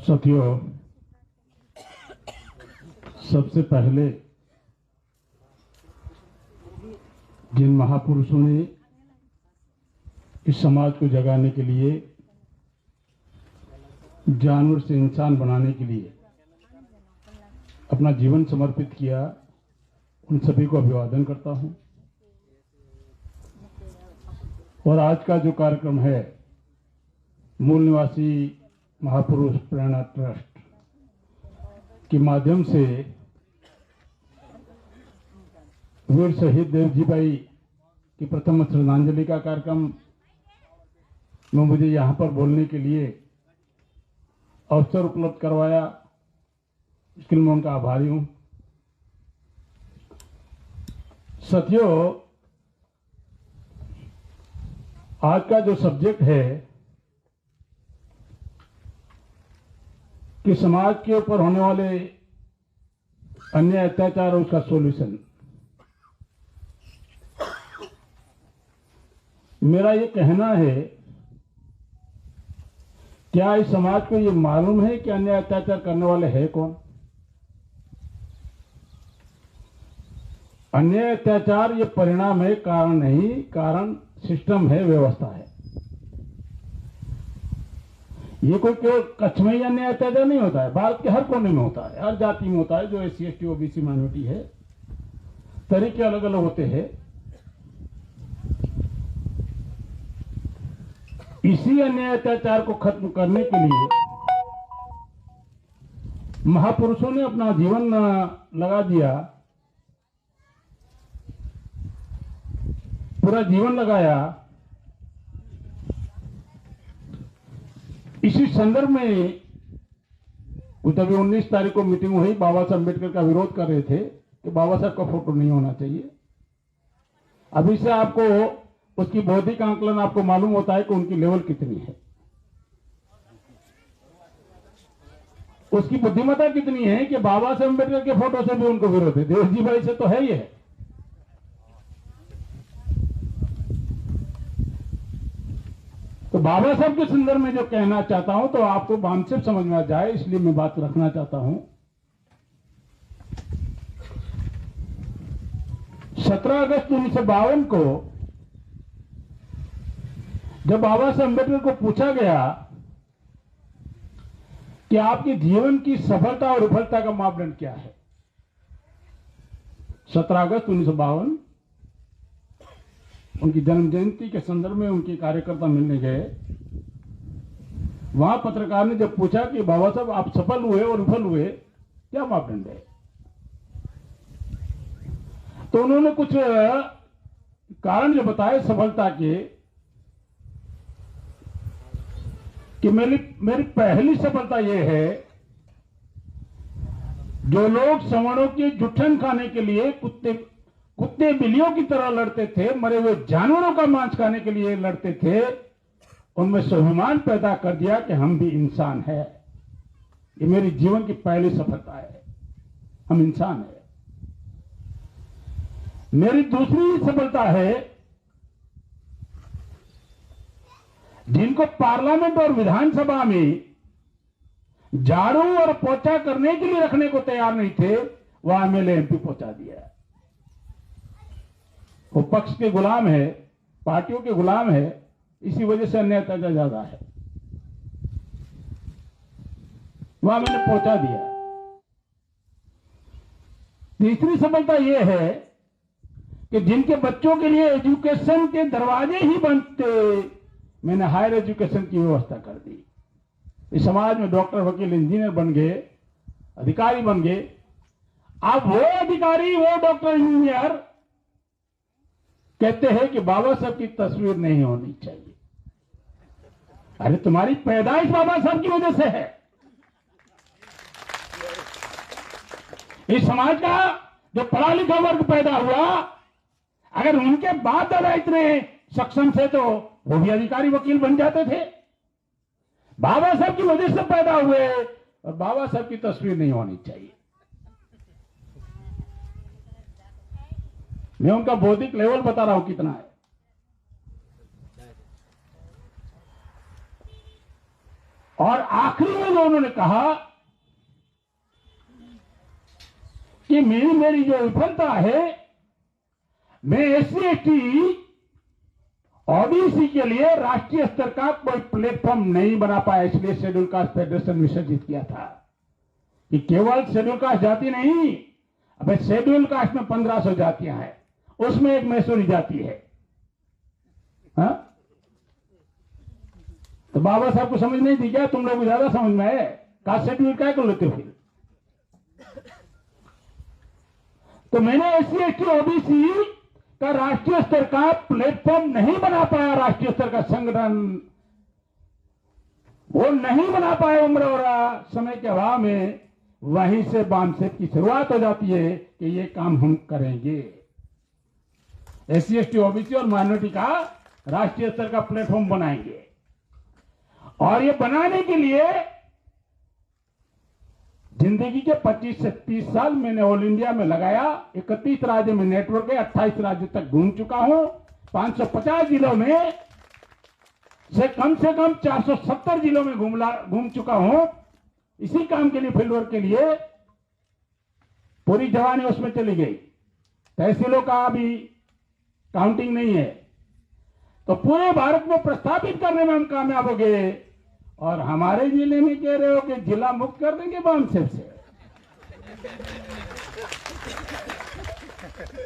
साथियों, सबसे पहले जिन महापुरुषों ने इस समाज को जगाने के लिए, जानवर से इंसान बनाने के लिए अपना जीवन समर्पित किया, उन सभी को अभिवादन करता हूं। और आज का जो कार्यक्रम है, मूल निवासी महापुरुष प्रेरणा ट्रस्ट के माध्यम से वीर शहीद देवजी भाई की प्रथम श्रद्धांजलि का कार्यक्रम में मुझे यहाँ पर बोलने के लिए अवसर उपलब्ध करवाया, इसके लिए मैं उनका आभारी हूँ। साथियों, आज का जो सब्जेक्ट है कि समाज के ऊपर होने वाले अन्याय अत्याचार और उसका सॉल्यूशन, मेरा ये कहना है, क्या इस समाज को ये मालूम है कि अन्याय अत्याचार करने वाले हैं कौन? अन्याय अत्याचार ये परिणाम है, कारण नहीं। कारण सिस्टम है, व्यवस्था है। ये कोई केवल कच्छ में ही अन्याय अत्याचार नहीं होता है, भारत के हर कोने में होता है, हर जाति में होता है। जो SC ST OBC माइनॉरिटी है, तरीके अलग अलग होते हैं। इसी अन्याय अत्याचार को खत्म करने के लिए महापुरुषों ने अपना जीवन लगा दिया, पूरा जीवन लगाया। इसी संदर्भ में तभी 19 तारीख को मीटिंग हुई, बाबा साहब अम्बेडकर का विरोध कर रहे थे कि बाबा साहब का फोटो नहीं होना चाहिए। अभी से आपको उसकी बौद्धिक आंकलन आपको मालूम होता है कि उनकी लेवल कितनी है, उसकी बुद्धिमत्ता कितनी है कि बाबा साहब अम्बेडकर के फोटो से भी उनको विरोध है। देवजी भाई से तो है ही है। तो बाबा साहब के संदर्भ में जो कहना चाहता हूं, तो आपको बामसिफ समझ में आ जाए, इसलिए मैं बात रखना चाहता हूं। 17 अगस्त 1952 को जब बाबा साहब अम्बेडकर को पूछा गया कि आपके जीवन की सफलता और विफलता का मापदंड क्या है, 17 अगस्त 1952 उनकी जन्म जयंती के संदर्भ में उनके कार्यकर्ता मिलने गए। वहां पत्रकार ने जब पूछा कि बाबा साहब आप सफल हुए और विफल हुए, क्या मापदंड है, तो उन्होंने कुछ कारण जो बताए सफलता के, कि मेरी पहली सफलता यह है, जो लोग सवर्णों के जुठन खाने के लिए कुत्ते बिल्लियों की तरह लड़ते थे, मरे हुए जानवरों का मांस खाने के लिए लड़ते थे, उनमें स्वाभिमान पैदा कर दिया कि हम भी इंसान है। ये मेरी जीवन की पहली सफलता है, हम इंसान है। मेरी दूसरी सफलता है, जिनको पार्लियामेंट और विधानसभा में झाड़ू और पोछा करने के लिए रखने को तैयार नहीं थे, वह MLA MP पहुंचा दिया। वो पक्ष के गुलाम है, पार्टियों के गुलाम है, इसी वजह से अन्याय अत्याचार ज्यादा है। वहां मैंने पहुंचा दिया। तीसरी सफलता यह है कि जिनके बच्चों के लिए एजुकेशन के दरवाजे ही बंद थे, मैंने हायर एजुकेशन की व्यवस्था कर दी। इस समाज में डॉक्टर, वकील, इंजीनियर बन गए, अधिकारी बन गए। अब वो अधिकारी, वो डॉक्टर, इंजीनियर कहते हैं कि बाबा साहब की तस्वीर नहीं होनी चाहिए। अरे तुम्हारी पैदाइश बाबा साहब की वजह से है। इस समाज का जो पढ़ा लिखा वर्ग पैदा हुआ, अगर उनके बाप दादा इतने सक्षम थे तो वो भी अधिकारी, वकील बन जाते थे। बाबा साहब की वजह से पैदा हुए और बाबा साहब की तस्वीर नहीं होनी चाहिए। मैं उनका बौद्धिक लेवल बता रहा हूं कितना है। और आखिरी में जो उन्होंने कहा कि मेरी जो विफलता है, मैं SC/ST OBC के लिए राष्ट्रीय स्तर का कोई प्लेटफॉर्म नहीं बना पाया, इसलिए शेड्यूल कास्ट फेडरेशन विसर्जित किया था कि केवल शेड्यूल कास्ट जाति नहीं, अब शेड्यूल कास्ट में 1500 जातियां हैं, उसमें एक मैसूरी जाति है। हा? तो बाबा साहब को समझ नहीं थी क्या? तुम लोग ज्यादा समझ में है, कास्ट सर्टिफिकेट क्या कर लेते हो फिर? तो मैंने SC/ST OBC का राष्ट्रीय स्तर का प्लेटफॉर्म नहीं बना पाया, राष्ट्रीय स्तर का संगठन वो नहीं बना पाए उम्र और समय के अभाव में। वहीं से बामसेप की शुरुआत हो जाती है कि ये काम हम करेंगे, SC/ST OBC और माइनॉरिटी का राष्ट्रीय स्तर का प्लेटफॉर्म बनाएंगे। और ये बनाने के लिए जिंदगी के 25 से 30 साल मैंने ऑल इंडिया में लगाया। 31 राज्य में नेटवर्क है, 28 राज्य तक घूम चुका हूं, 550 जिलों में से कम 470 जिलों में घूम चुका हूं। इसी काम के लिए, फील्ड वर्क के लिए पूरी जवानी उसमें चली गई। तहसीलों का अभी काउंटिंग नहीं है। तो पूरे भारत में प्रस्थापित करने में हम कामयाब हो गए। और हमारे जिले में कह रहे हो कि जिला मुक्त कर देंगे बामसेप से।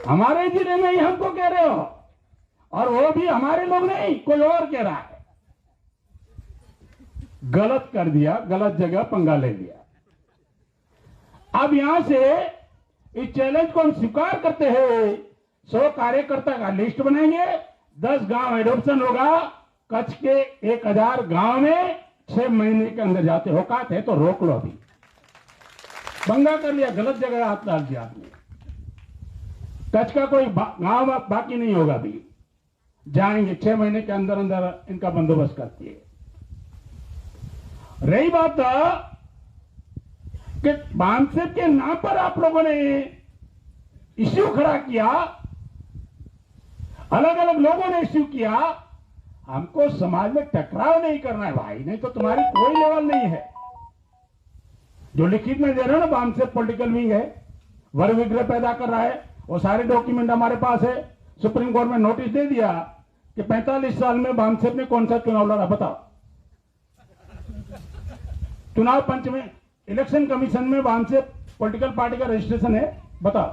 हमारे जिले में ही हमको कह रहे हो, और वो भी हमारे लोग नहीं, कोई और कह रहा है। गलत कर दिया, गलत जगह पंगा ले लिया। अब यहां से इस चैलेंज को हम स्वीकार करते हैं। 100 कार्यकर्ता का लिस्ट बनाएंगे, 10 गांव एडॉप्शन होगा। कच्छ के 1000 गांव में 6 महीने के अंदर जाते औकात है तो रोक लो। अभी पंगा कर लिया, गलत जगह हाथ डाल दिया आपने। कच्छ का कोई गांव बाकी नहीं होगा। अभी जाएंगे 6 महीने के अंदर अंदर इनका बंदोबस्त करती है। रही बात कि बामसेप के नाम पर आप लोगों ने इश्यू खड़ा किया, अलग अलग लोगों ने इश्यू किया। हमको समाज में टकराव नहीं करना है भाई, नहीं तो तुम्हारी कोई लेवल नहीं है। जो लिखित में दे रहे हो ना, बामसेप पॉलिटिकल विंग है, वर्ग विग्रह पैदा कर रहा है, वो सारे डॉक्यूमेंट हमारे पास है। सुप्रीम कोर्ट में नोटिस दे दिया कि 45 साल में बामसेप ने कौन सा चुनाव लड़ा, बताओ। चुनाव पंच में, इलेक्शन कमीशन में बामसेप पॉलिटिकल पार्टी का रजिस्ट्रेशन है, बताओ।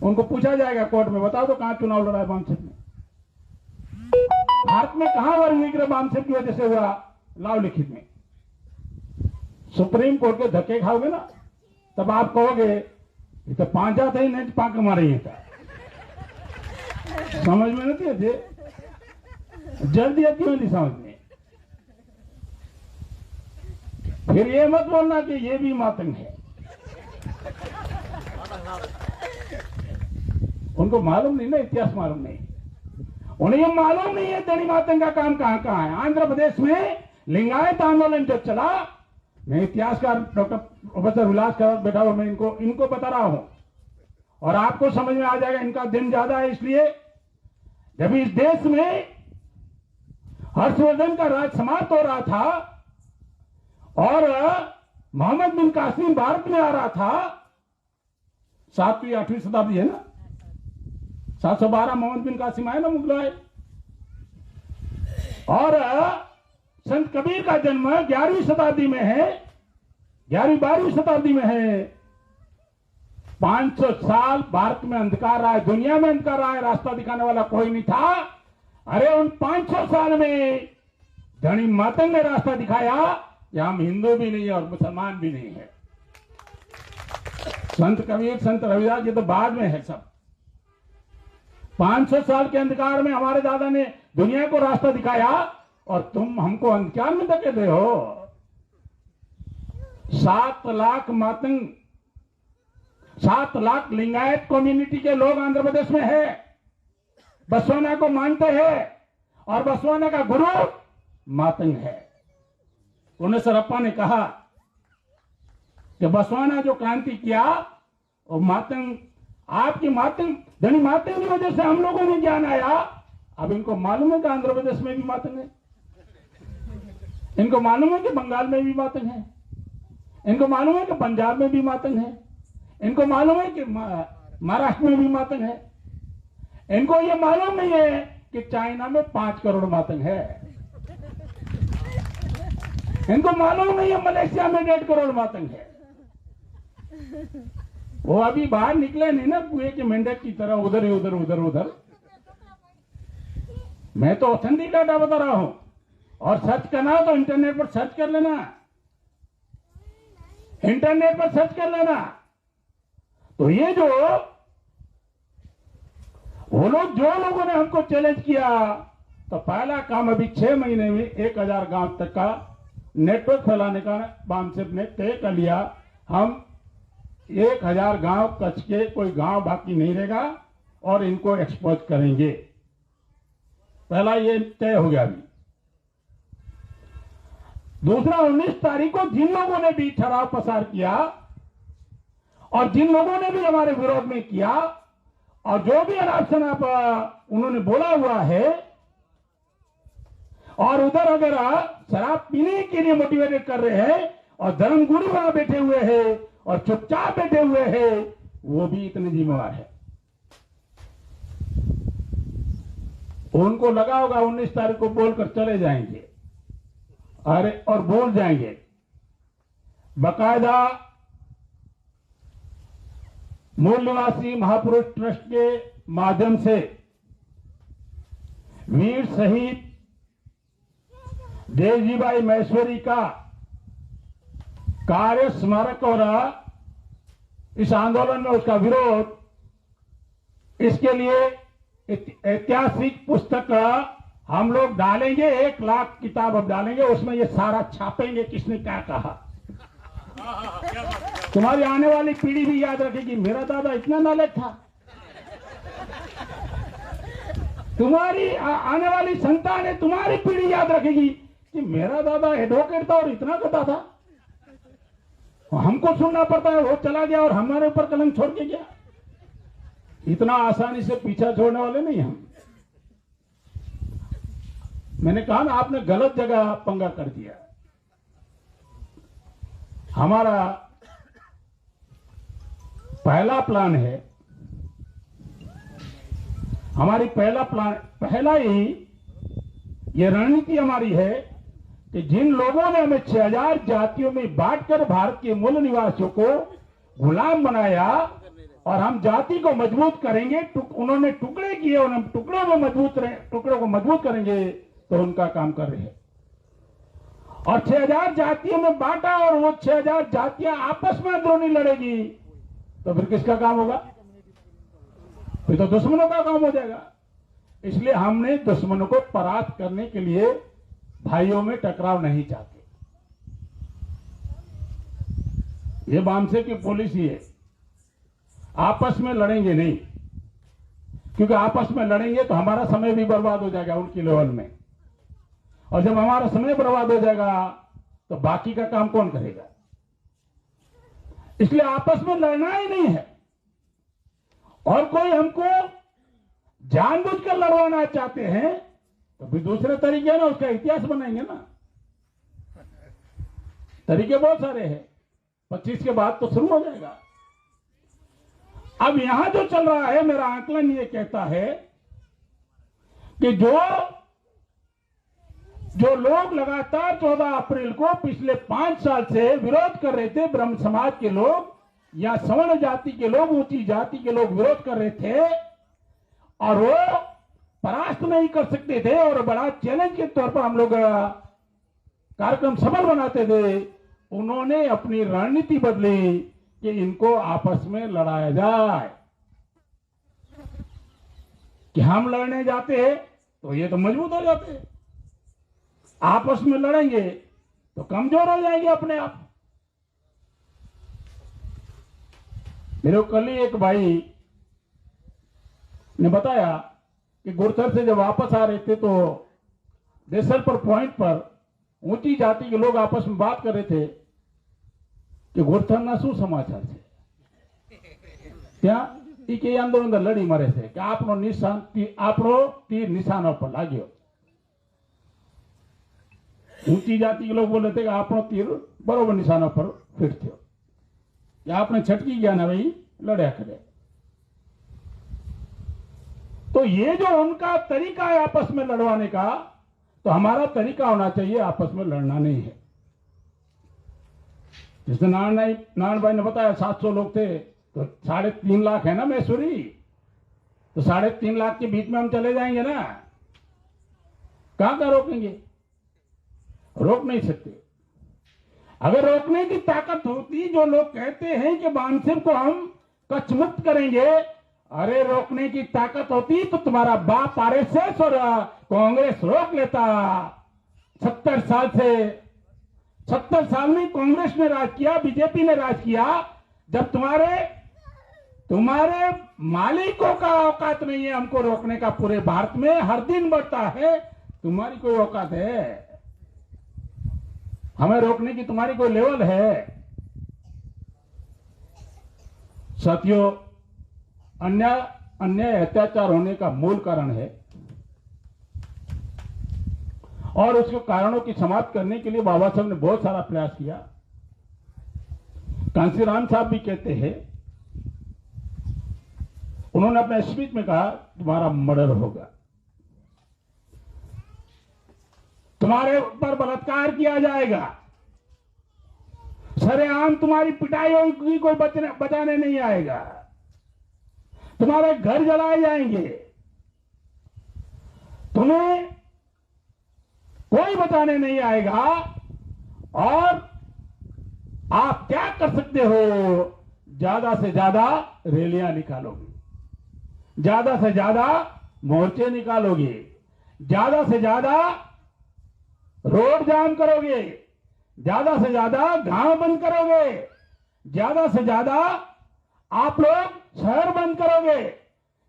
उनको पूछा जाएगा कोर्ट में, बताओ तो कहां चुनाव लड़ा है बामसेप ने? भारत में कहां वर्ग विग्रह बामसेप की वजह से हुआ? लाओ लिखित में। सुप्रीम कोर्ट के धक्के खाओगे ना, तब आप कहोगे ये तो पांचा थे, नहीं पाक मारे था। समझ में नहीं थे, जल्दी आती नहीं समझ में। फिर ये मत बोलना कि ये भी मातंग है। उनको मालूम नहीं ना, इतिहास मालूम नहीं, उन्हें ये मालूम नहीं है धनी मातंग का काम कहां कहां है। आंध्र प्रदेश में लिंगायत आंदोलन जब चला, मैं इतिहासकार डॉक्टर प्रोफेसर विलास का बैठा हुआ, मैं इनको बता रहा हूं और आपको समझ में आ जाएगा। इनका दिन ज्यादा है, इसलिए जब इस देश में हर्षवर्धन का राज समाप्त हो रहा था और मोहम्मद बिन कासिम भारत में आ रहा था, 7वीं 8वीं शताब्दी है ना, 712 मोहम्मद बिन कासिम आए ना, मुगल आए। और संत कबीर का जन्म 11वीं शताब्दी में है, 11वीं 12वीं शताब्दी में है। 500 साल भारत में अंधकार रहा है, दुनिया में अंधकार रहा है, रास्ता दिखाने वाला कोई नहीं था। अरे उन 500 साल में धनी मातंग ने रास्ता दिखाया कि हम हिंदू भी नहीं है और मुसलमान भी नहीं है। संत कबीर, संत रविदास ये तो बाद में है सब। 500 साल के अंधकार में हमारे दादा ने दुनिया को रास्ता दिखाया और तुम हमको अंधकार में धकेल रहे हो। 7 लाख मातंग, 7 लाख लिंगायत कम्युनिटी के लोग आंध्र प्रदेश में है, बसवाना को मानते हैं और बसवाना का गुरु मातंग है। उन्हें सरप्पा ने कहा कि बसवाना जो क्रांति किया और मातंग, आपकी मातंग, धनी मातंग की वजह से हम लोगों में ज्ञान आया। अब इनको मालूम है कि आंध्र प्रदेश में भी मातंग है। इनको मालूम है कि बंगाल में भी मातंग है, इनको मालूम है कि पंजाब में भी मातंग है, इनको मालूम है कि महाराष्ट्र में भी मातंग है, इनको ये मालूम नहीं है कि चाइना में 5 करोड़ मातंग है, इनको मालूम नहीं है मलेशिया में 1.5 करोड़ मातंग है। वो अभी बाहर निकले नहीं ना कुएं के मेंढक की तरह उधर ही उधर उधर उधर। मैं तो ऑथेंटिक डाटा बता रहा हूं, और सर्च करना हो तो इंटरनेट पर सर्च कर लेना, इंटरनेट पर सर्च कर लेना। तो ये जो वो लोग जो लोगों ने हमको चैलेंज किया, तो पहला काम अभी 6 महीने में 1000 गांव तक का नेटवर्क फैलाने का बामसेप ने तय कर लिया। हम 1000 गांव कच्छ के कोई गांव बाकी नहीं रहेगा और इनको एक्सपोज करेंगे। पहला ये तय हो गया। अभी दूसरा, 19 तारीख को जिन लोगों ने भी ठहराव पसार किया और जिन लोगों ने भी हमारे विरोध में किया और जो भी अनाप शनाप उन्होंने बोला हुआ है, और उधर अगर शराब पीने के लिए मोटिवेटेड कर रहे हैं और धर्मगुरु वहां बैठे हुए हैं और चुपचाप बैठे हुए हैं, वो भी इतने जिम्मेवार है। उनको लगा होगा 19 तारीख को बोलकर चले जाएंगे, अरे और बोल जाएंगे। बकायदा मूल निवासी महापुरुष ट्रस्ट के माध्यम से वीर शहीद देवजीबाई महेश्वरी का कार्य स्मारक और इस आंदोलन में उसका विरोध, इसके लिए ऐतिहासिक पुस्तक हम लोग डालेंगे। 1 लाख किताब अब डालेंगे, उसमें ये सारा छापेंगे किसने क्या कहा। तुम्हारी आने वाली पीढ़ी भी याद रखेगी मेरा दादा इतना नॉलेज था। तुम्हारी आने वाली संतान है, तुम्हारी पीढ़ी याद रखेगी कि मेरा दादा एडवोकेट था और इतना करता था। हमको सुनना पड़ता है, वो चला गया और हमारे ऊपर कलंक छोड़ के गया। इतना आसानी से पीछा छोड़ने वाले नहीं हम। मैंने कहा ना, आपने गलत जगह पंगा कर दिया। हमारा पहला प्लान है, हमारी पहला ही ये रणनीति हमारी है कि जिन लोगों ने हमें 6000 जातियों में बांटकर भारत के मूल निवासियों को गुलाम बनाया और हम जाति को मजबूत करेंगे, उन्होंने टुकड़े किए और हम टुकड़ों को मजबूत करेंगे, तो उनका काम कर रहे हैं। और 6000 जातियों में बांटा और वो 6000 जातियां आपस में अंदरूनी लड़ेगी, तो फिर किसका काम होगा? फिर तो दुश्मनों का काम हो जाएगा। इसलिए हमने दुश्मनों को परास्त करने के लिए भाइयों में टकराव नहीं चाहते। ये बामसे की पॉलिसी है, आपस में लड़ेंगे नहीं, क्योंकि आपस में लड़ेंगे तो हमारा समय भी बर्बाद हो जाएगा उनकी लेवल में, और जब हमारा समय बर्बाद हो जाएगा तो बाकी का काम कौन करेगा? इसलिए आपस में लड़ना ही नहीं है। और कोई हमको जानबूझकर लड़वाना चाहते हैं तो भी दूसरे तरीके ना उसका इतिहास बनाएंगे ना। तरीके बहुत सारे हैं, 25 के बाद तो शुरू हो जाएगा। अब यहां जो चल रहा है, मेरा आकलन ये कहता है कि जो लोग लगातार 14 अप्रैल को पिछले 5 साल से विरोध कर रहे थे, ब्रह्म समाज के लोग या सवर्ण जाति के लोग, ऊंची जाति के लोग विरोध कर रहे थे और वो परास्त नहीं कर सकते थे और बड़ा चैलेंज के तौर पर हम लोग कार्यक्रम सफल बनाते थे, उन्होंने अपनी रणनीति बदली कि इनको आपस में लड़ाया जाए। कि हम लड़ने जाते हैं तो ये तो मजबूत हो जाते हैं, आपस में लड़ेंगे तो कमजोर हो जाएंगे अपने आप। मेरे कल ही एक भाई ने बताया कि गुरथर से जब वापस आ रहे थे तो देसलपुर पॉइंट पर ऊंची जाति के लोग आपस में बात कर रहे थे कि गुरथर ना शू समाचार છે ત્યાં એ કે અંદર લડી મરે છે કે આપણો તીર નિશાના પર લાગ્યો। ऊंची जाति के लोग बोले थे कि आपनो तीर बरोबर निशाना पर फिट थे, या आपने छटकी गया ना भाई लड़या करे। तो ये जो उनका तरीका है आपस में लड़वाने का, तो हमारा तरीका होना चाहिए आपस में लड़ना नहीं है। जिसने नारायण भाई ने बताया 700 लोग थे, तो 3.5 लाख है ना मैसूरी, तो 3.5 लाख के बीच में हम चले जाएंगे ना, कहां का रोकेंगे? रोक नहीं सकते। अगर रोकने की ताकत होती, जो लोग कहते हैं कि बानसिर को हम कच्छ मुक्त करेंगे, अरे रोकने की ताकत होती तो तुम्हारा बाप आरएसएस और कांग्रेस रोक लेता। 70 साल से 70 साल में कांग्रेस ने राज किया, बीजेपी ने राज किया। जब तुम्हारे मालिकों का औकात नहीं है हमको रोकने का, पूरे भारत में हर दिन बढ़ता है, तुम्हारी कोई औकात है हमें रोकने की? तुम्हारी कोई लेवल है? साथियों, अन्याय अत्याचार होने का मूल कारण है, और उसके कारणों की समाप्त करने के लिए बाबा साहब ने बहुत सारा प्रयास किया। कांशीराम साहब भी कहते हैं, उन्होंने अपने स्पीच में कहा तुम्हारा मर्डर होगा, तुम्हारे ऊपर बलात्कार किया जाएगा, सरेआम तुम्हारी पिटाई होगी, कोई बचाने नहीं आएगा, तुम्हारे घर जलाए जाएंगे, तुम्हें कोई बचाने नहीं आएगा। और आप क्या कर सकते हो? ज्यादा से ज्यादा रैलियां निकालोगे, ज्यादा से ज्यादा मोर्चे निकालोगे, ज्यादा से ज्यादा रोड जाम करोगे, ज्यादा से ज्यादा गांव बंद करोगे, ज्यादा से ज्यादा आप लोग शहर बंद करोगे,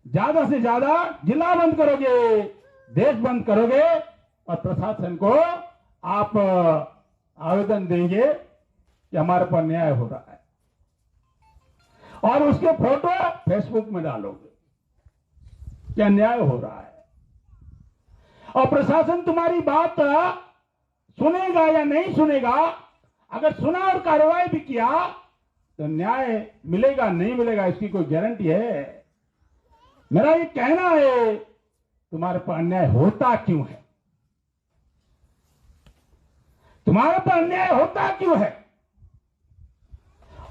ज्यादा से ज्यादा जिला बंद करोगे, देश बंद करोगे, और प्रशासन को आप आवेदन देंगे कि हमारे पर न्याय हो रहा है, और उसके फोटो फेसबुक में डालोगे क्या न्याय हो रहा है। और प्रशासन तुम्हारी बात सुनेगा या नहीं सुनेगा? अगर सुना और कार्रवाई भी किया तो न्याय मिलेगा नहीं मिलेगा इसकी कोई गारंटी है? मेरा ये कहना है, तुम्हारे पर अन्याय होता क्यों है? तुम्हारे पर अन्याय होता क्यों है?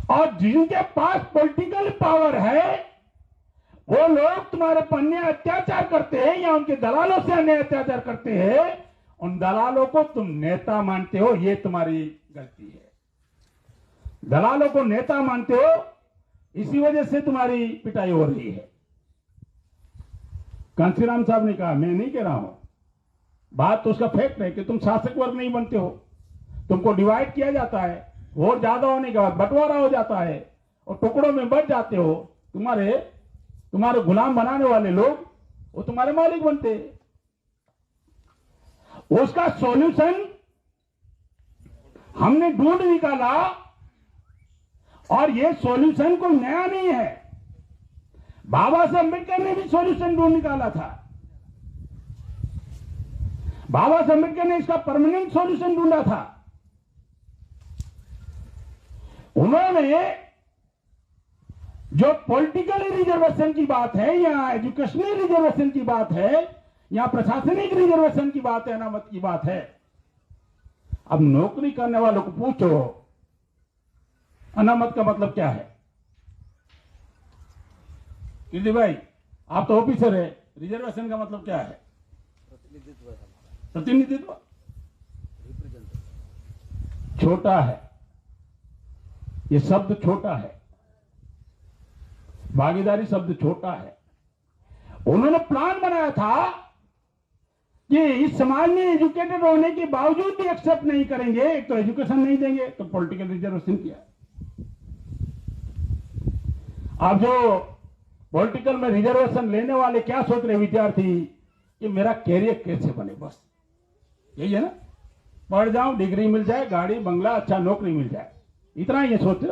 और जिनके पास पॉलिटिकल पावर है वो लोग तुम्हारे पर अन्याय अत्याचार करते हैं, या उनके दलालों से अन्याय अत्याचार करते हैं, उन दलालों को तुम नेता मानते हो, ये तुम्हारी गलती है। दलालों को नेता मानते हो, इसी वजह से तुम्हारी पिटाई हो रही है। कांशीराम साहब ने कहा, मैं नहीं कह रहा हूं, बात तो उसका फैक्ट है कि तुम शासक वर्ग नहीं बनते हो, तुमको डिवाइड किया जाता है, वोट ज्यादा होने के बाद बंटवारा हो जाता है और टुकड़ों में बंट जाते हो। तुम्हारे गुलाम बनाने वाले लोग वो तुम्हारे मालिक बनते। उसका सॉल्यूशन हमने ढूंढ निकाला, और ये सॉल्यूशन कोई नया नहीं है। बाबा साहब अम्बेडकर ने भी सॉल्यूशन ढूंढ निकाला था। बाबा साहब अम्बेडकर ने इसका परमानेंट सॉल्यूशन ढूंढा था। उन्होंने जो पॉलिटिकल रिजर्वेशन की बात है, या एजुकेशनल रिजर्वेशन की बात है, या प्रशासनिक रिजर्वेशन की बात है, अनामत की बात है, अब नौकरी करने वालों को पूछो अनामत का मतलब क्या है। कीर्ति भाई, आप तो ऑफिसर है, रिजर्वेशन का मतलब क्या है? प्रतिनिधित्व। छोटा है, ये शब्द छोटा है, भागीदारी शब्द छोटा है। उन्होंने प्लान बनाया था कि इस समाज में एजुकेटेड होने के बावजूद भी एक्सेप्ट नहीं करेंगे, एक तो एजुकेशन नहीं देंगे, तो पॉलिटिकल रिजर्वेशन किया। अब जो पॉलिटिकल में रिजर्वेशन लेने वाले क्या सोच रहे विद्यार्थी कि मेरा कैरियर कैसे बने, बस यही है ना, पढ़ जाऊं, डिग्री मिल जाए, गाड़ी बंगला, अच्छा नौकरी मिल जाए, इतना ही सोच।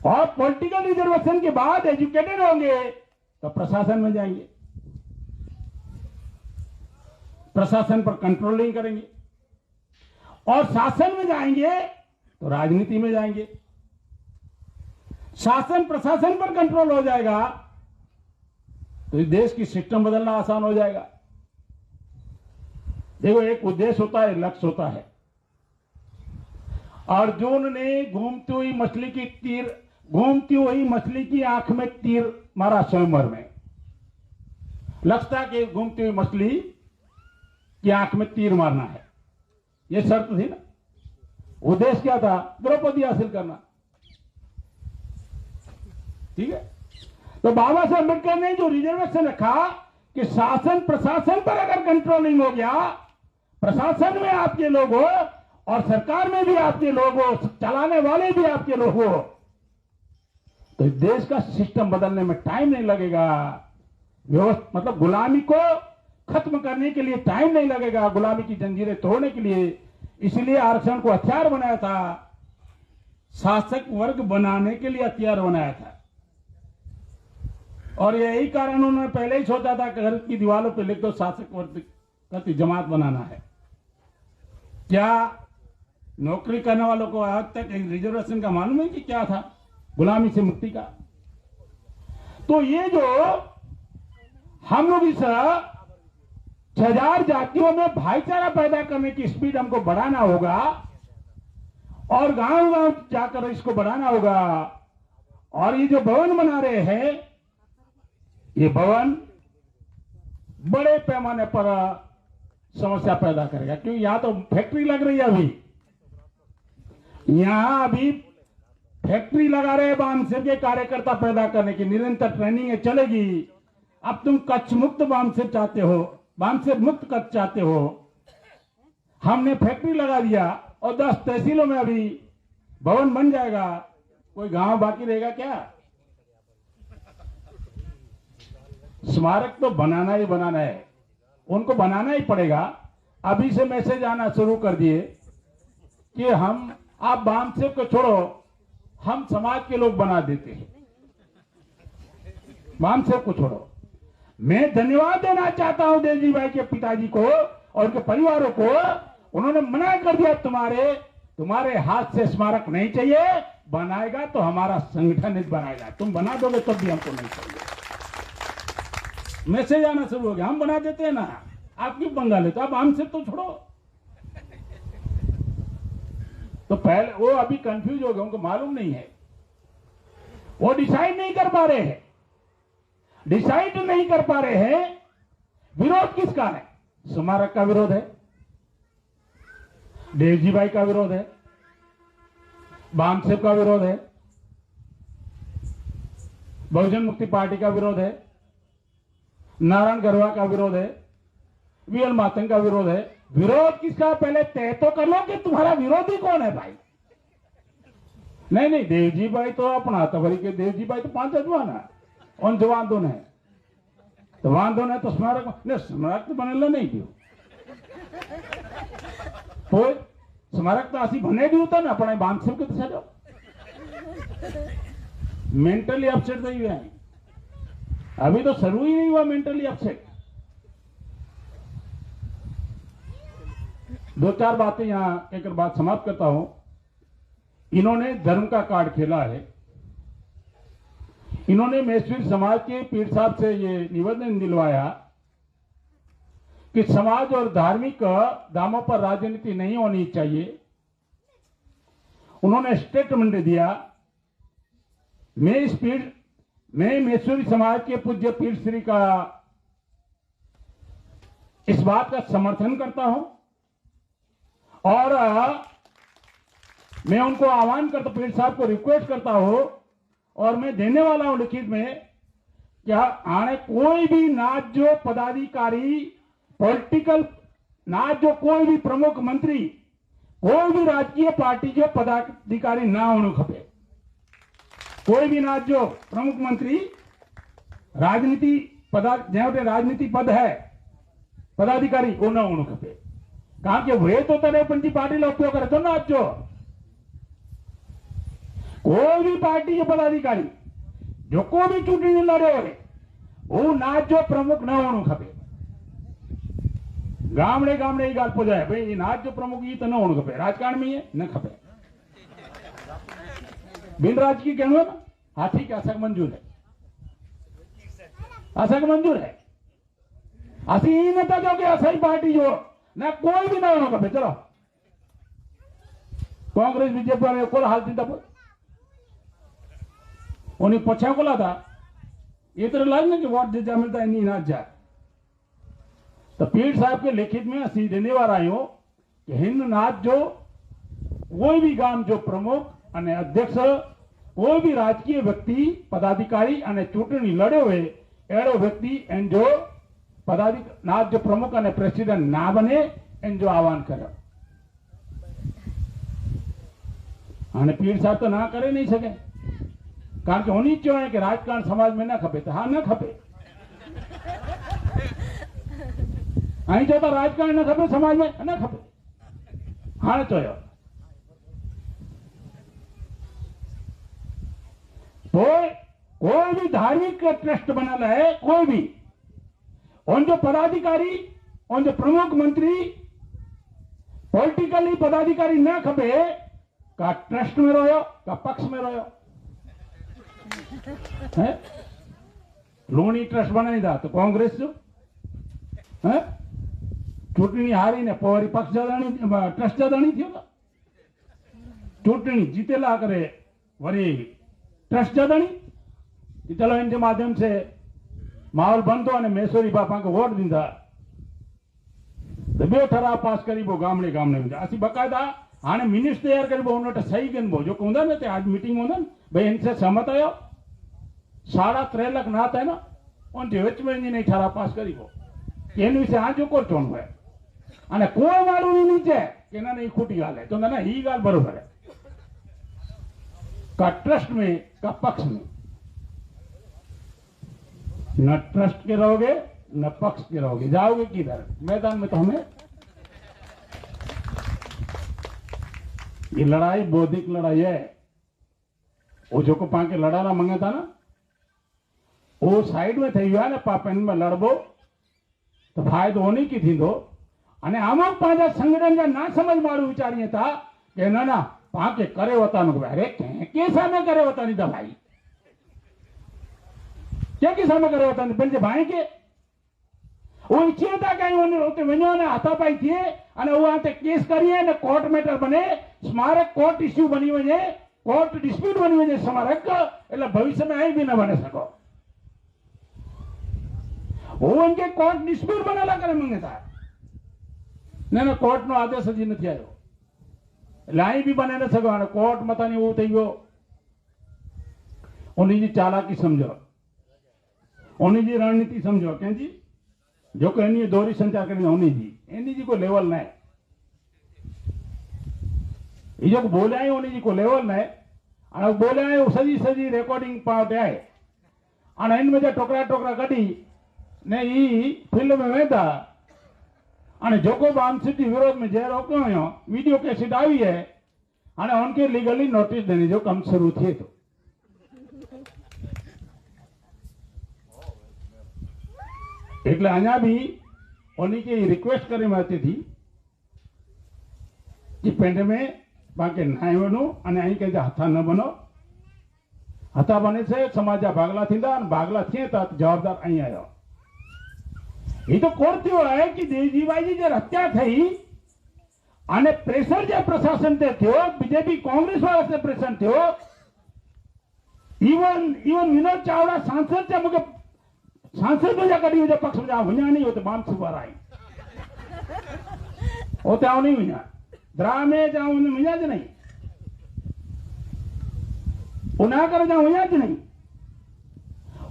और पॉलिटिकल रिजर्वेशन के बाद एजुकेटेड होंगे तो प्रशासन में जाएंगे, प्रशासन पर कंट्रोल नहीं करेंगे, और शासन में जाएंगे तो राजनीति में जाएंगे। शासन प्रशासन पर कंट्रोल हो जाएगा तो इस देश की सिस्टम बदलना आसान हो जाएगा। देखो, एक उद्देश्य होता है, लक्ष्य होता है। अर्जुन ने घूमती हुई मछली की आंख में तीर मारा स्वयंवर में। लक्ष्य था कि घूमती हुई मछली की आंख में तीर मारना है, यह शर्त थी ना। उद्देश्य क्या था? द्रौपदी हासिल करना। ठीक है। तो बाबा साहब अम्बेडकर ने जो रिजर्वेशन रखा कि शासन प्रशासन पर अगर कंट्रोलिंग हो गया, प्रशासन में आपके लोग हो और सरकार में भी आपके लोग हो, चलाने वाले भी आपके लोग हो, तो इस देश का सिस्टम बदलने में टाइम नहीं लगेगा। व्यवस्था मतलब गुलामी को खत्म करने के लिए टाइम नहीं लगेगा, गुलामी की जंजीरें तोड़ने के लिए। इसलिए आरक्षण को हथियार बनाया था, शासक वर्ग बनाने के लिए हथियार बनाया था। और यही कारण उन्होंने पहले ही सोचा था कि घर की दीवारों पर लिख दो शासक वर्ग का जमात बनाना है। क्या नौकरी करने वालों को आज तक रिजर्वेशन का मालूम है कि क्या था? गुलामी से मुक्ति का। तो ये जो हम लोग इस 6000 जातियों में भाईचारा पैदा करने की स्पीड हमको बढ़ाना होगा और गांव गांव जाकर इसको बढ़ाना होगा। और ये जो भवन बना रहे हैं, ये भवन बड़े पैमाने पर समस्या पैदा करेगा, क्योंकि यहां तो फैक्ट्री लग रही है। अभी फैक्ट्री लगा रहे हैं बामसेब के कार्यकर्ता पैदा करने की, निरंतर ट्रेनिंग चलेगी। अब तुम कच्छ मुक्त बामसेब चाहते हो, बामसेब मुक्त कच्छ चाहते हो। हमने फैक्ट्री लगा दिया और 10 तहसीलों में अभी भवन बन जाएगा, कोई गांव बाकी रहेगा क्या? स्मारक तो बनाना ही बनाना है, उनको बनाना ही पड़ेगा। अभी से मैसेज आना शुरू कर दिए कि आप बामसेब को छोड़ो, हम समाज के लोग बना देते हैं, बामसेब को छोड़ो। मैं धन्यवाद देना चाहता हूं देवजी भाई के पिताजी को और उनके परिवारों को। उन्होंने मना कर दिया, तुम्हारे हाथ से स्मारक नहीं चाहिए, बनाएगा तो हमारा संगठन बनाएगा, तुम बना दोगे तब भी हमको नहीं चाहिए। मैसेज आना शुरू हो गया, हम बना देते हैं ना, आप क्यों पंगा लेते? आप हमसे तो छोड़ो। तो पहले वो अभी कंफ्यूज हो गए, उनको मालूम नहीं है, वो डिसाइड नहीं कर पा रहे हैं। विरोध किसका है? स्मारक का विरोध है, देवजी भाई का विरोध है, बामसेब का विरोध है, बहुजन मुक्ति पार्टी का विरोध है, नारायण गरवा का विरोध है, वीएल मातंग का विरोध है। विरोध किसका? पहले तय तो कर लो कि तुम्हारा विरोधी कौन है भाई। नहीं, देवजी भाई तो अपना तवरी के देवजी भाई तो 5 जवान है, उन जवान दोनों है तो स्मारक तो बनेला नहीं दियो, स्मारक तो आसी बने दियो था ना अपने बामसेब के तो सजो मेंटली अपसेट नहीं हुआ है, अभी तो शुरू ही नहीं हुआ मेंटली अपसेट। 2-4 बातें यहां कहकर बात समाप्त करता हूं। इन्होंने धर्म का कार्ड खेला है। इन्होंने मैसूर समाज के पीर साहब से ये निवेदन दिलवाया कि समाज और धार्मिक दामों पर राजनीति नहीं होनी चाहिए। उन्होंने स्टेटमेंट दिया, मैं मैसूरी समाज के पूज्य पीर श्री का इस बात का समर्थन करता हूं और मैं उनको आह्वान करता, पीर साहब को रिक्वेस्ट करता हूं और मैं देने वाला हूं लिखित में, क्या आने कोई भी नाच जो पदाधिकारी पॉलिटिकल नाच जो कोई भी प्रमुख मंत्री कोई भी राजकीय पार्टी जो पदाधिकारी ना होने खपे। कोई भी नाच जो प्रमुख मंत्री राजनीति पद है पदाधिकारी वो ना होने खपे, कारण के वे तो पंची पार्टी उपयोग करे तो नाच जो कोई भी पार्टी के पदाधिकारी जो कोई भी चूंटनी लड़े हो वो नाच जो प्रमुख न होने खपे। गामड़े गामड़े ये गाल पुजाए भाई नाच जो प्रमुख ये तो न होने खपे राजकारण में ये न खपे बिन राज की कहनो ना हाँ ठीक है असाक मंजूर है असाक मंजूर है असी ही नता जो कि असाई पार्टी जो ना कोई भी ना होने खपे चलो कांग्रेस बीजेपी वाले को हाल थी तब उन्हें पछा को था ये तो लाज ना कि वोट जितना मिलता है नहीं ना जाए तो पीर साहब के लिखित में असी देने वाला आयो कि हिंद नाथ जो कोई भी गाम जो प्रमुख अने अध्यक्ष कोई भी राजकीय व्यक्ति पदाधिकारी अने चूंटणी लड़े हुए एड़ो व्यक्ति एन जो पदाधिकारी नाथ जो प्रमुख अने प्रेसिडेंट ना बने एन जो आह्वान करे अने पीर साहब तो ना करे नहीं सके कारण के उन्हीं चो है कि राजकारण समाज में ना खपे तो हाँ न खपे अहीं जो तो राजकारण न खपे समाज में न खपे हाँ चयो तो कोई भी धार्मिक ट्रस्ट बनल है कोई भी उन जो पदाधिकारी उन जो प्रमुख मंत्री पॉलिटिकली पदाधिकारी न खपे का ट्रस्ट में रहो का पक्ष में रहो है लोणी ट्रस्ट बनाई था तो कांग्रेस जो है चूंटणी हारी ने पोरी पक्ष जदाणी ट्रस्ट जदाणी थियो का चूंटणी जीतेला करे वरी ट्रस्ट जदाणी कि चलो इनके माध्यम से माहौल बनतो अने मैसूरी बापा को वोट दींदा तो बे ठराव पास करी वो गामड़े गामड़े में असी बकायदा हाँ मिनिट्स तैयार करी वो उन्होंने सही कन वो जो होंदा ने आज मीटिंग होंदा भाई इनसे सहमत आयो 3.5 लाख नात है ना उन विच में नहीं ठराव पास करी वो इन विषय हाँ जो को चोन है अने कोई मारू नहीं नीचे कि ना नहीं खोटी गाल है तो ना ही गाल बरोबर है का ट्रस्ट में का पक्ष में न ट्रस्ट के रहोगे न पक्ष के रहोगे जाओगे किधर मैदान में तो हमें ये लड़ाई बौद्धिक लड़ाई है वो जो को पाके लड़ाना मंगे था ना वो साइड में थी ना पापन में लड़बो तो फायदो होने की थी दो अने अमुक पांचा संगठन का ना समझ मारू विचारिए था कि ना ना पाके करे होता नु अरे के सामने करे होता नहीं था भाई क्या के सामने करे होता नहीं पंजे भाई के वो इच्छे था कहीं उन्हें होते वनो ने हाथापाई थिए अने वो आते केस करिए ने कोर्ट मैटर बने स्मारक कोर्ट इश्यू बनी वने कोर्ट डिस्प्यूट बनी वने स्मारक એટલે भविष्य में आई भी न बने सको वो उनके कोर्ट डिस्प्यूट बनेला करे मंगे था ने कोर्ट नो आदेश हजी नहीं आयो लाई भी बने न सको अने कोर्ट मता नहीं वो થઈ ગયો उन्हीं जी चालाकी समझो उन्हीं जी रणनीति समझो क्या जी जो को एनी दोरी संचार करनी होनी जी एनी जी को लेवल ना है ये जो बोले आए उन्हीं जी को लेवल ना है अने बोले आए सजी सजी रिकॉर्डिंग पावटे आए अने इन में जो टोकरा टोकरा कढी ने ई फिल्म में वेंदा अने जो को बाम सिटी विरोध में जे रोक्यो हो वीडियो कैसेट आई है अने उनके लीगली नोटिस देने जो काम शुरू थे तो એટલે અહીંયા भी उन्हीं की रिक्वेस्ट करी मारती थी कि पेंड में बाकी नाय बनो अने अहीं के हथा न बनो हथा बने से समाजा भागला थींदा अने भागला थिए तो जवाबदार अहीं आयो ये तो कोर्ट थयो है कि देवजीभाई जी जे हत्या थई अने प्रेशर जे प्रशासन ते थयो बीजेपी कांग्रेस वाला से प्रेशर थयो इवन विनोद चावड़ा सांसद से मुके सांसद में कड़ी जो पक्ष में वञा नहीं होते बाम सुबार आई होते आओ नहीं वञा ड्रामे जाऊं वञा ज नहीं उना कर जाऊं वञा ज नहीं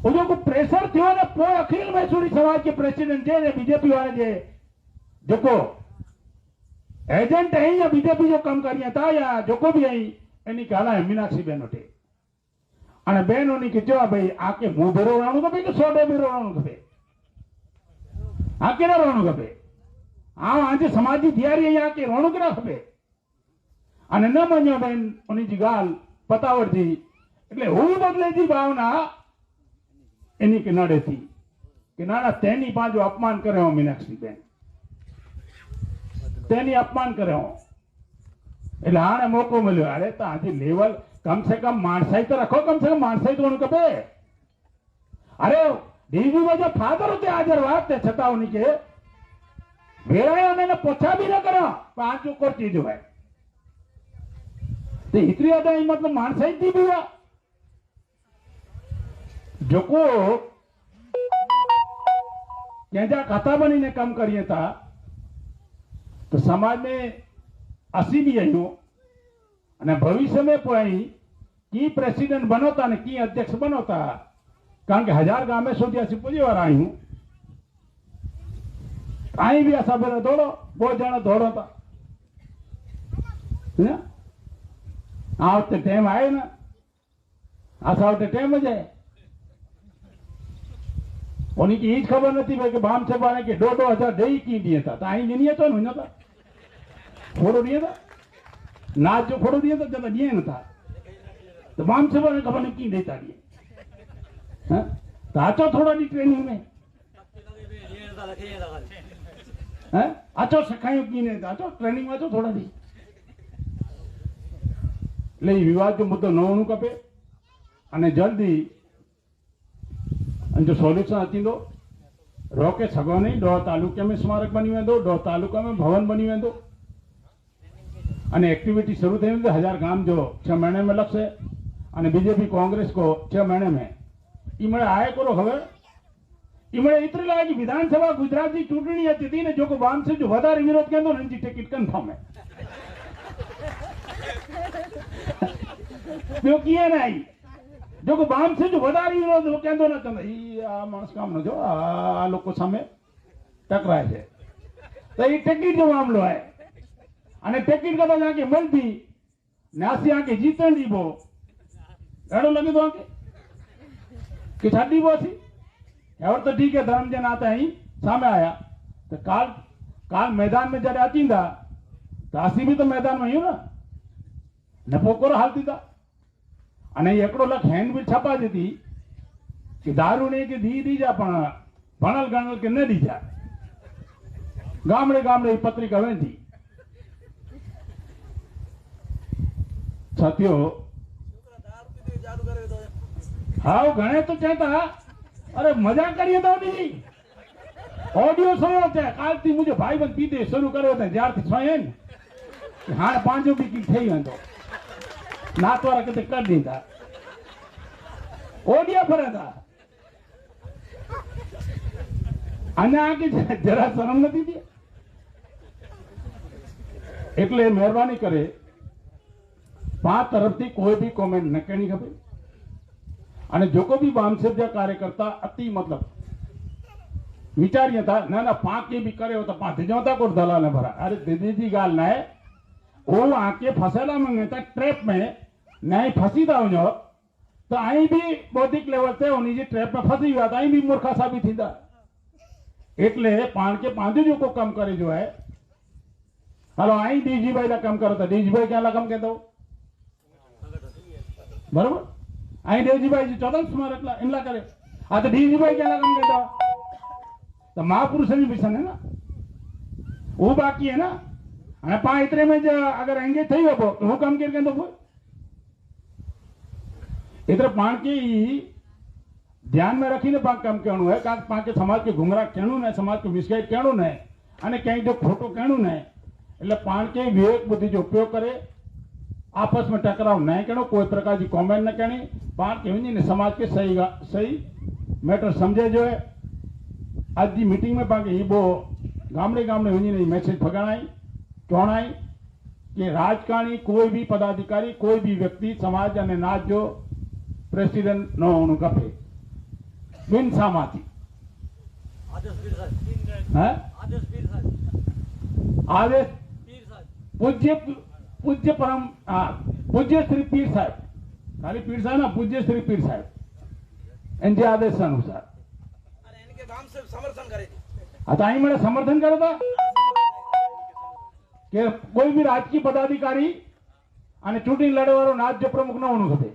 वो जो को प्रेशर थियो ने पो अखिल मैसूरी समाज के प्रेसिडेंट जे बीजेपी वाले जे जो को एजेंट है या बीजेपी जो काम करिया था या जो को भी आई एनी काला है मीनाक्षी बेनोटे अने बहनों ने कहो भाई आके मुंह भेरो रहणो खपे कि सोडे भेरो रहणो खपे आके रहणो खपे आज समाज की तैयारी आके रहणो केड़ा खपे अने न मञो बेन उनी जी गाल पतावट जी એટલે હું બદલે जी भावना एनी के नड़े थी कि ना तेनी पांचो अपमान करे हो मीनाक्षी बेन तेनी अपमान कर्यो એટલે આને મોકો મળ્યો અરે તો આજે લેવલ कम से कम मानसाई तो रखो कम से कम मानसाई तो उनको पे अरे डीजी में जो फादर होते हाजर बात थे छता उन्हीं के भेड़ा ने पोछा भी ना करो पांच और चीज है तो इतनी ज्यादा मतलब मानसाई थी भी हुआ जो को क्या खाता बनी ने कम करिए था तो समाज में असी भी आई हो भविष्य में कोई की प्रेसिडेंट बनोता ने की अध्यक्ष बनोता कारण के 1000 गांव में सोची ऐसी पूजी बार आई हूं आई भी ऐसा मेरा दौड़ो बहुत जाना दौड़ो था आवते टाइम आए ना आशा आवते टाइम हो जाए उन्हीं की ईज खबर नहीं भाई कि बाम से बाने के 2-2 दे की दिए था आई नहीं तो नहीं था फोड़ो दिए था नाच जो फोड़ो दिए था ज्यादा दिए न था तो बाम से बाने खबर नहीं की देता दिए तो आचो थोड़ा दी ट्रेनिंग में आचो सखायो की नहीं था आचो ट्रेनिंग में थोड़ा दी ले विवाद जो मुद्दो न होनो कपे अने जल्दी जो सॉल्यूशन अची दो रोके सगो नहीं 2 तालुके में स्मारक बनी वेंदो 2 तालुका में भवन बनी वेंदो अने एक्टिविटी शुरू थी 1000 गांव जो 6 महीने में लगसे अने बीजेपी कांग्रेस को 6 महीने में इमड़े आए करो खबर इमड़े इतने लगा कि विधानसभा गुजरात की चूंटणी हती थी ने जो को बाम से जो વધારે विरोध केंदो ने जी टिकट कंफर्म है क्यों किए नहीं जो को बाम से जो વધારે विरोध केंदो ना चंदा ई आ मानस काम न जो आ लोग सामे टकराए छे तो ई टिकट जो मामलो है अने टिकट कदा जाके मिलती नासी आके जीतन दीबो एड़ो लगे तो आके कि छाड़ी वो थी और तो ठीक है धर्म जन आता ही सामे आया तो काल मैदान में जरे आतींदा तो आसी भी तो मैदान में ही ना न पोकोर हालती था अने एकड़ो लख हैंड बिल छपा देती कि दारू ने के दी जा पण भणल गणल के न दी जा गामड़े गामड़े पत्रिका वेंदी साथियों हाँ घणे तो कहता अरे मजाक करिए तो नहीं ऑडियो सुनो थे काल थी मुझे भाई बंद पीते शुरू करो थे जार थी स्वयं हाँ 5 भी की थी तो नात वाला कितने कर दीदा ऑडियो फरे था अन्य आके जरा शर्म नहीं थी એટલે મહેરબાની કરે 5 तरफથી કોઈ भी कॉमेंट न करनी खपे અને जो को भी बामसेब कार्यकर्ता अति मतलब विचारिए था ना 5 के भी करे हो तो 5 जोता को दलाल ने भरा अरे दीदी जी गाल ना है वो आके फसेला में ट्रैप में नहीं फंसी था उन्हें तो आई भी बौद्धिक लेवल से उन्हीं जी ट्रैप में फंसी हुआ था आई भी मूर्खा साबित थी था એટલે पान के 5 जो को कम करे जो है हेलो आई डीजी भाई ला कम करो तो डीजी भाई क्या ला कम कहते हो बराबर आई डीजी भाई जी 14 स्मारक ला इनला करे हाँ तो डीजी भाई क्या ला कम कहते हो तो महापुरुष भी पिछन है ना वो बाकी है ना अने पा इतने में जो अगर एंगेज थी हो तो वो कम करके तो वो इधर पान के ध्यान में रखी पाक काम कहणु है कारण पाके समाज के गुमराह कहणु ने समाज को मिसगाइड कहणु ने अने कहीं जो खोटो कहणु ने એટલે पान के विवेक बुद्धि जो उपयोग करे आपस में टकराव नहीं करो कोई प्रकार की कॉमेंट न करनी पान के ने समाज के सही मैटर समझे जो है आज की मीटिंग में पाके ही वो गामड़े गामड़े ने मैसेज फगाणाई चौणाई कि राजकारणी कोई भी पदाधिकारी कोई भी व्यक्ति समाज और नाच जो प्रेसिडेंट न होनु खपे बिन सामाथी आदेश पूज्य परम पूज्य श्री पीर साहब खाली पीर साहब ना पूज्य श्री पीर साहब इनके आदेश अनुसार इनके नाम से समर्थन करे आता ही मेरा समर्थन करो था कि कोई भी राजकीय पदाधिकारी અને ચૂંટણી લડવાનો નાચ જો પ્રમુખ ન હોનું ખપે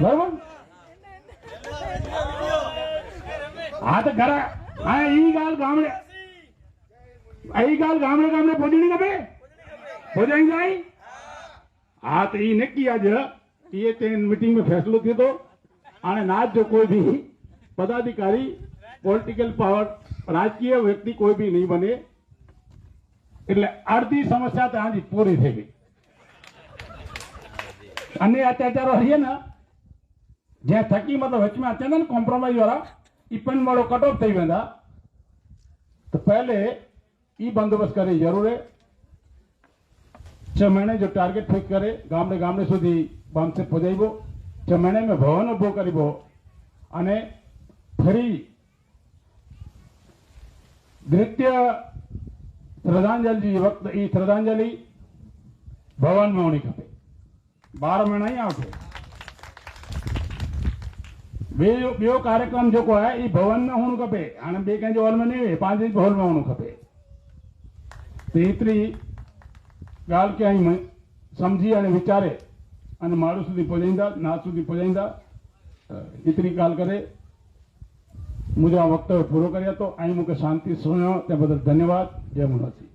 બરાબર હા તો ઘરા હા ઈ ગાલ ગામડે आई गाल गामड़े गामड़े पहुंचनी खपे पहुंचाईंदा आई हाँ तो ये नक्की आज ये तेन मीटिंग में फैसलो थियो तो हाणे नाच जो कोई भी पदाधिकारी पॉलिटिकल पावर राजकीय व्यक्ति कोई भी नहीं बने એટલે અડધી સમસ્યા તો હાજી પૂરી થઈ ગઈ अन्य अत्याचारो हरिये ना ज्यां थकी मतलब वच में अचे ना कॉम्प्रोमाइज वाला ई पिन वालों कट ऑफ थी वेंदा तो पहले ई बंदोबस्त करे जरूर है 6 महीने जो टारगेट फिक्स करे गामडे गामडे सुधी बाम से पहुंचाइबो 6 महीने में भवन उभो करीबो अने फरी द्वितीय श्रद्धांजलि वक्त ई श्रद्धांजलि भवन में होनी खपे 12 महीना ही आवशे बो कार्यक्रम जो है ये भवन में होना खपे हाँ बे कहीं हॉल में नहीं पांच हॉल में होना खपे तो एतरी गाल के आई समझी अने विचारे अने माण्हू सुधी पहुंचाईंदा नाच सुधी पहुंचाईंदा एतरी गाल करे मुझे वक्तव्य पूरो करिया तो आई मूंखे शांति सुनो ते बदल धन्यवाद जय मनोहर।